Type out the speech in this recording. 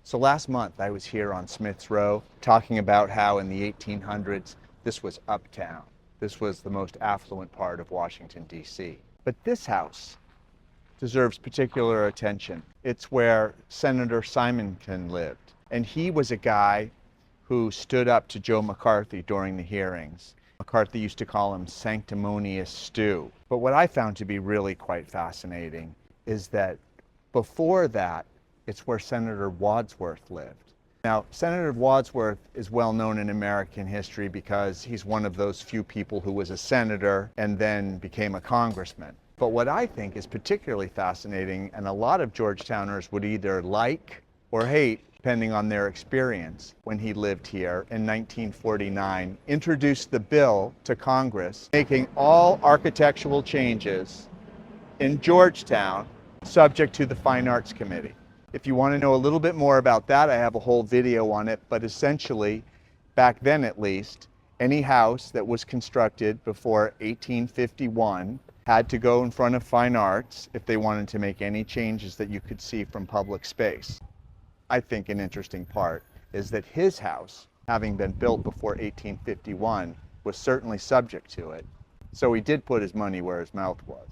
So last month I was here on Smith's Row talking about how in the 1800s this was uptown. This was the most affluent part of Washington, D.C. But this house deserves particular attention. It's where Senator Symington lived. And he was a guy who stood up to Joe McCarthy during the hearings. McCarthy used to call him sanctimonious stew. But what I found to be really quite fascinating is that before that, it's where Senator Wadsworth lived. Now, Senator Wadsworth is well known in American history because he's one of those few people who was a senator and then became a congressman. But what I think is particularly fascinating, and a lot of Georgetowners would either like or hate, depending on their experience, when he lived here in 1949, introduced the bill to Congress, making all architectural changes in Georgetown subject to the Fine Arts Committee. If you want to know a little bit more about that, I have a whole video on it, but essentially, back then at least, any house that was constructed before 1851 had to go in front of Fine Arts if they wanted to make any changes that you could see from public space. I think an interesting part is that his house, having been built before 1851, was certainly subject to it. So he did put his money where his mouth was.